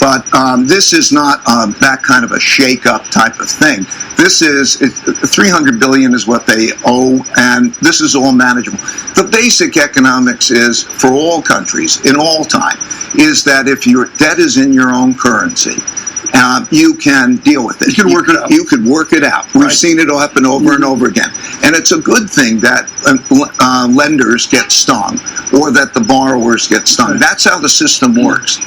But this is not that kind of a shake-up type of thing. This is $300 billion is what they owe, and this is all manageable. The basic economics is for all countries in all time is that if your debt is in your own currency, you can deal with it. You can work it out. You could work it out. We've seen it happen over and over again. And it's a good thing that lenders get stung or that the borrowers get stung. That's how the system works.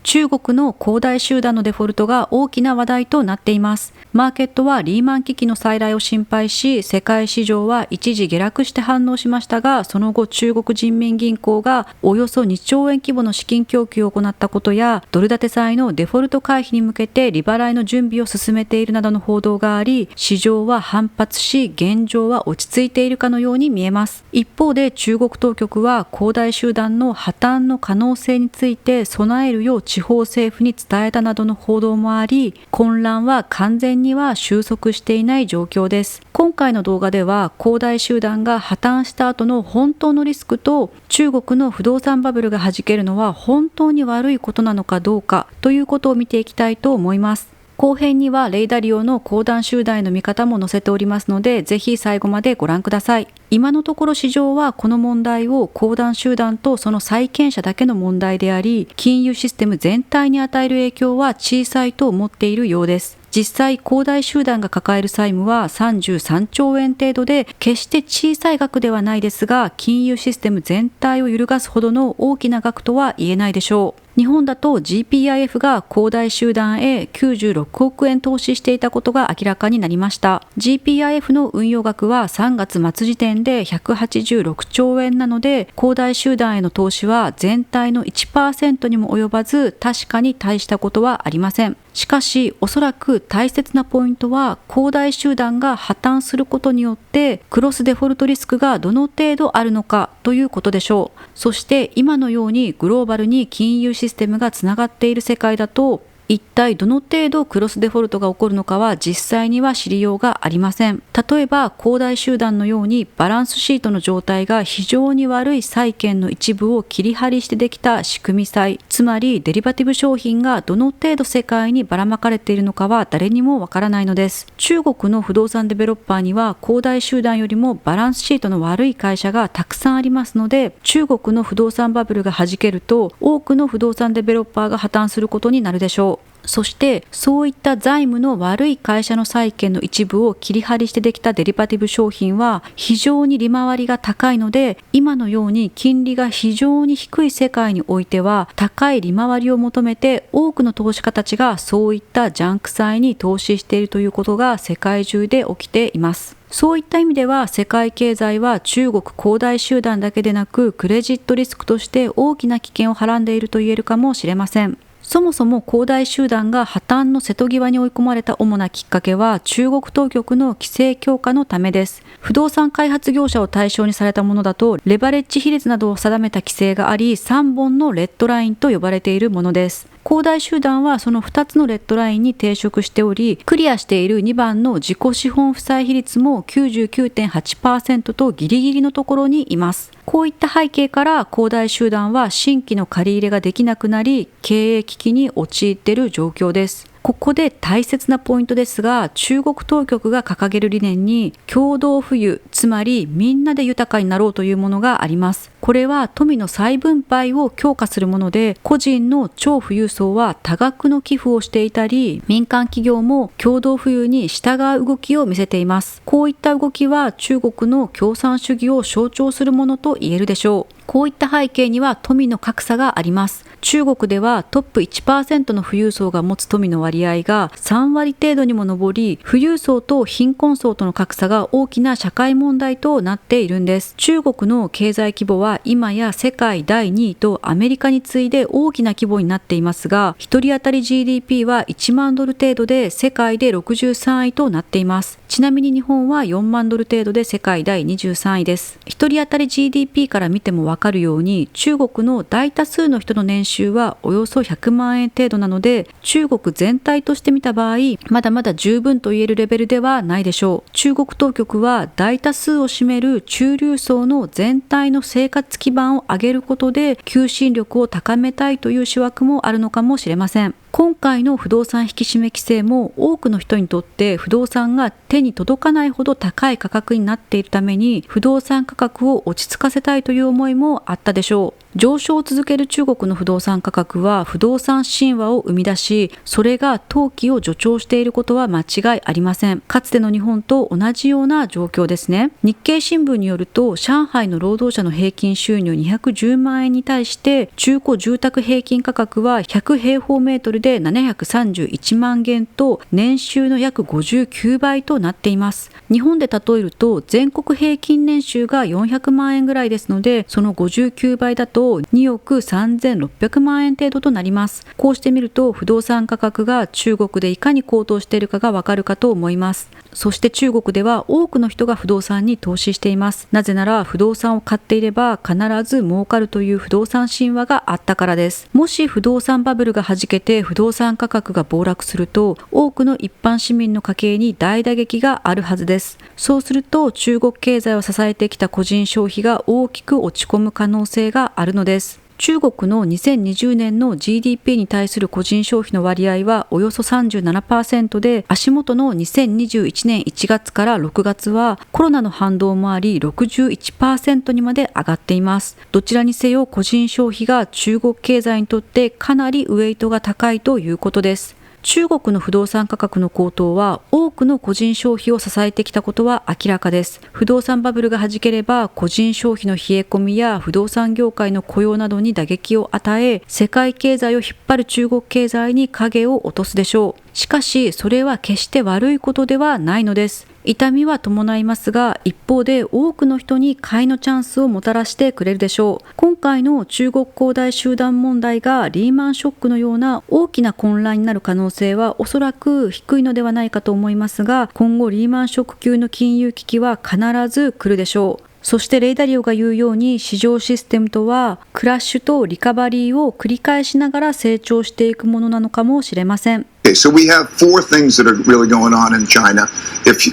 中国の恒大集団のデフォルトが大きな話題となっています。マーケットはリーマン危機の再来を心配し、世界市場は一時下落して反応しましたが、その後中国人民銀行がおよそ2兆円規模の資金供給を行ったことや、ドル建て債のデフォルト回避に向けて利払いの準備を進めているなどの報道があり、市場は反発し、現状は落ち着いているかのように見えます。一方で中国当局は恒大集団の破綻の可能性について備えるよう地方政府に伝えたなどの報道もあり、混乱は完全には収束していない状況です。今回の動画では恒大集団が破綻した後の本当のリスクと、中国の不動産バブルが弾けるのは本当に悪いことなのかどうかということを見ていきたいと思います。後編にはレイダリオの恒大集団への見方も載せておりますので、ぜひ最後までご覧ください。今のところ市場はこの問題を恒大集団とその債権者だけの問題であり、金融システム全体に与える影響は小さいと思っているようです。実際、恒大集団が抱える債務は33兆円程度で、決して小さい額ではないですが、金融システム全体を揺るがすほどの大きな額とは言えないでしょう。日本だと GPIF が恒大集団へ96億円投資していたことが明らかになりました。GPIF の運用額は3月末時点で186兆円なので、恒大集団への投資は全体の 1% にも及ばず、確かに大したことはありません。しかし、おそらく大切なポイントは、恒大集団が破綻することによって、クロスデフォルトリスクがどの程度あるのかということでしょう。そして、今のようにグローバルに金融システムがつながっている世界だと、一体どの程度クロスデフォルトが起こるのかは実際には知りようがありません。例えば恒大集団のようにバランスシートの状態が非常に悪い債券の一部を切り張りしてできた仕組み債、つまりデリバティブ商品がどの程度世界にばらまかれているのかは誰にもわからないのです。中国の不動産デベロッパーには恒大集団よりもバランスシートの悪い会社がたくさんありますので、中国の不動産バブルが弾けると多くの不動産デベロッパーが破綻することになるでしょう。そしてそういった財務の悪い会社の債券の一部を切り張りしてできたデリバティブ商品は非常に利回りが高いので、今のように金利が非常に低い世界においては高い利回りを求めて多くの投資家たちがそういったジャンク債に投資しているということが世界中で起きています。そういった意味では世界経済は中国恒大集団だけでなくクレジットリスクとして大きな危険をはらんでいると言えるかもしれません。そもそも恒大集団が破綻の瀬戸際に追い込まれた主なきっかけは中国当局の規制強化のためです。不動産開発業者を対象にされたものだとレバレッジ比率などを定めた規制があり、3本のレッドラインと呼ばれているものです。恒大集団はその2つのレッドラインに抵触しており、クリアしている2番の自己資本負債比率も 99.8% とギリギリのところにいます。こういった背景から恒大集団は新規の借り入れができなくなり、経営危機に陥っている状況です。ここで大切なポイントですが、中国当局が掲げる理念に共同富裕、つまりみんなで豊かになろうというものがあります。これは富の再分配を強化するもので、個人の超富裕層は多額の寄付をしていたり、民間企業も共同富裕に従う動きを見せています。こういった動きは中国の共産主義を象徴するものと言えるでしょう。こういった背景には富の格差があります。中国ではトップ 1% の富裕層が持つ富の割合が3割程度にも上り、富裕層と貧困層との格差が大きな社会問題となっているんです。中国の経済規模は今や世界第2位とアメリカに次いで大きな規模になっていますが、1人当たり GDP は1万ドル程度で世界で63位となっています。ちなみに日本は4万ドル程度で世界第23位です。1人当たり GDP から見てもわかるように、中国の大多数の人の年収はおよそ100万円程度なので、中国全体として見た場合、まだまだ十分と言えるレベルではないでしょう。中国当局は大多数を占める中流層の全体の生活基盤を上げることで求心力を高めたいという思惑もあるのかもしれません。今回の不動産引き締め規制も多くの人にとって不動産が手に届かないほど高い価格になっているために、不動産価格を落ち着かせたいという思いもあったでしょう。上昇を続ける中国の不動産価格は不動産神話を生み出し、それが投機を助長していることは間違いありません。かつての日本と同じような状況ですね。日経新聞によると、上海の労働者の平均収入210万円に対して中古住宅平均価格は100平方メートルで731万元と年収の約59倍となっています。日本で例えると全国平均年収が400万円ぐらいですので、その59倍だと2億3600万円程度となります。こうしてみると不動産価格が中国でいかに高騰しているかがわかるかと思います。そして中国では多くの人が不動産に投資しています。なぜなら不動産を買っていれば必ず儲かるという不動産神話があったからです。もし不動産バブルが弾けて不動産価格が暴落すると、多くの一般市民の家計に大打撃があるはずです。そうすると中国経済を支えてきた個人消費が大きく落ち込む可能性があるのです。中国の2020年の GDP に対する個人消費の割合はおよそ 37% で、足元の2021年1月から6月はコロナの反動もあり 61% にまで上がっています。どちらにせよ個人消費が中国経済にとってかなりウェイトが高いということです。中国の不動産価格の高騰は多くの個人消費を支えてきたことは明らかです。不動産バブルが弾ければ個人消費の冷え込みや不動産業界の雇用などに打撃を与え、世界経済を引っ張る中国経済に影を落とすでしょう。しかしそれは決して悪いことではないのです。痛みは伴いますが、一方で多くの人に買いのチャンスをもたらしてくれるでしょう。今回の中国恒大集団問題がリーマンショックのような大きな混乱になる可能性はおそらく低いのではないかと思いますが、今後リーマンショック級の金融危機は必ず来るでしょう。そしてレイダリオが言うように、市場システムとはクラッシュとリカバリーを繰り返しながら成長していくものなのかもしれません。Okay, so we have four things that are really going on in China, if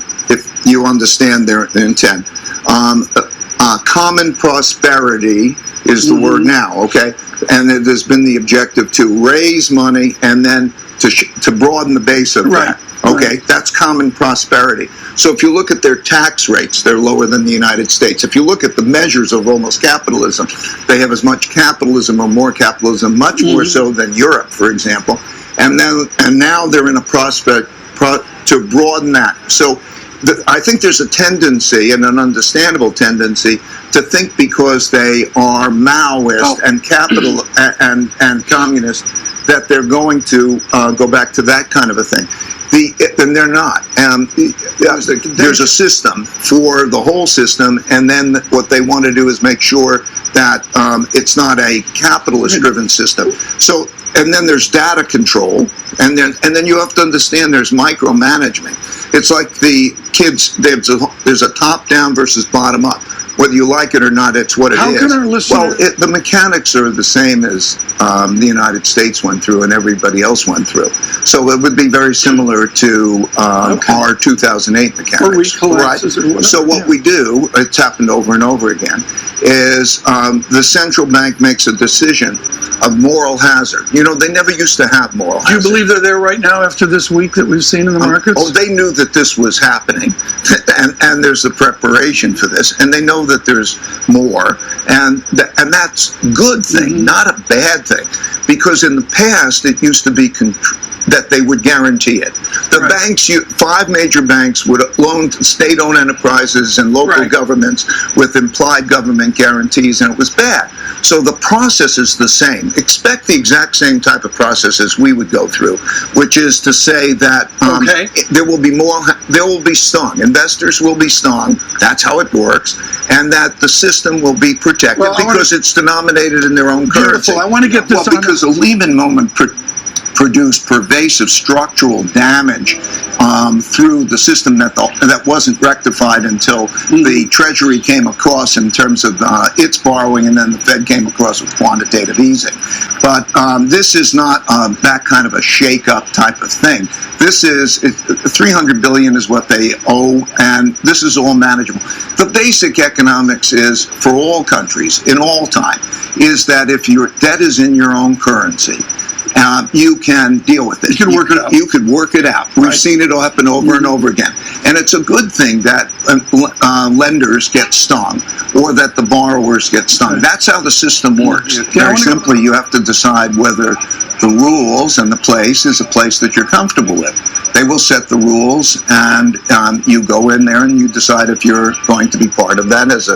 you understand their intent. Common prosperity is the word now, okay? And there's been the objective to raise money and then to broaden the base of that. Okay, that's common prosperity. So if you look at their tax rates, they're lower than the United States. If you look at the measures of almost capitalism, they have as much capitalism or more capitalism, much more so than Europe, for example. And now they're in a prospect to broaden that. So I think there's a tendency, and an understandable tendency, to think because they are Maoist and capital and communist that they're going to go back to that kind of a thing. And they're not. There's a system for the whole system, and then what they want to do is make sure that it's not a capitalist-driven system. So, and then there's data control, and then you have to understand there's micromanagement. It's like the kids. There's a top-down versus bottom-up. Whether you like it or not, it's what it is. How can our listeners... Well, the mechanics are the same as the United States went through and everybody else went through. So it would be very similar to our 2008 mechanics. Right. So what we do, it's happened over and over again, is the central bank makes a decision of moral hazard. You know, they never used to have moral hazard. Do you believe they're there right now after this week that we've seen in the markets? They knew that this was happening, and there's the preparation for this, and they know that there's more, and that's a good thing, not a bad thing, because in the past it used to be that they would guarantee it. The banks, 5 major banks would loan state-owned enterprises and local governments with implied government guarantees, and it was bad. So the process is the same. Expect the exact same type of process as we would go through, which is to say that there will be stung. Investors will be stung. That's how it works. And that the system will be protected because it's denominated in their own currency. I want to get this on. Because the Lehman moment produced pervasive structural damage through the system that wasn't rectified until the Treasury came across in terms of its borrowing, and then the Fed came across with quantitative easing. But this is not that kind of a shake-up type of thing. This is $300 billion is what they owe, and this is all manageable. The basic economics is for all countries in all time is that if your debt is in your own currency, you can deal with it. You can work it out. You could work it out. We've seen it happen over and over again. And it's a good thing that lenders get stung or that the borrowers get stung. That's how the system works. Very simply, you have to decide whether the rules and the place is a place that you're comfortable with. They will set the rules, and you go in there and you decide if you're going to be part of that as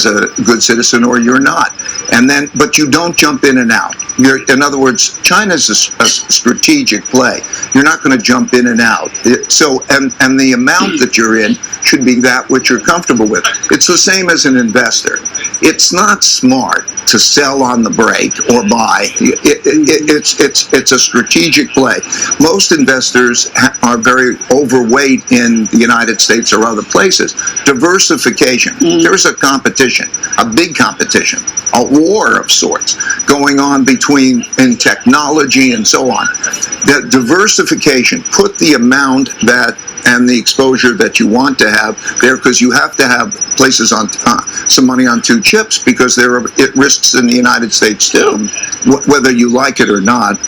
a good citizen or you're not. And then, but you don't jump in and out. In other words, China's a strategic play. You're not going to jump in and out. And the amount that you're in should be that which you're comfortable with. It's the same as an investor. It's not smart to sell on the break or buy. It's a strategic play. Most investors are very overweight in the United States or other places. Diversification. There's a competition, a big competition, a war of sorts going on in technology and so on. The diversification, put the amount that and the exposure that you want to have there, because you have to have places on some money on two chips, because there are risks in the United States too, whether you like it or not.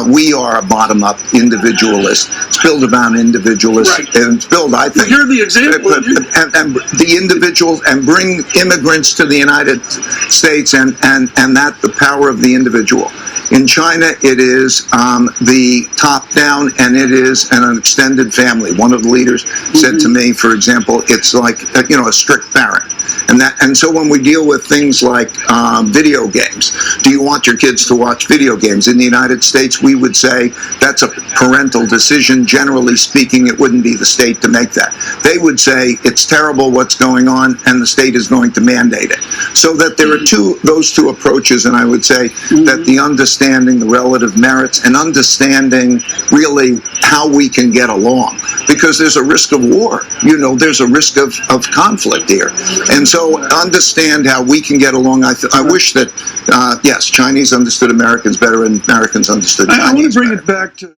We are a bottom-up individualist. It's built around individualists, and it's built, I think. You're the example. And the individuals, and bring immigrants to the United States, and that the power of the individual. In China, it is the top-down, and it is an extended family. One of the leaders said to me, for example, it's like a strict parent. And so when we deal with things like video games, do you want your kids to watch video games? In the United States, we would say that's a parental decision. Generally speaking, it wouldn't be the state to make that. They would say it's terrible what's going on, and the state is going to mandate it. So that there are those two approaches, and I would say that the understanding the relative merits and understanding really how we can get along, because there's a risk of war. There's a risk of conflict here. And so understand how we can get along. I wish that, yes, Chinese understood Americans better and Americans understood Chinese better. I want to bring it back to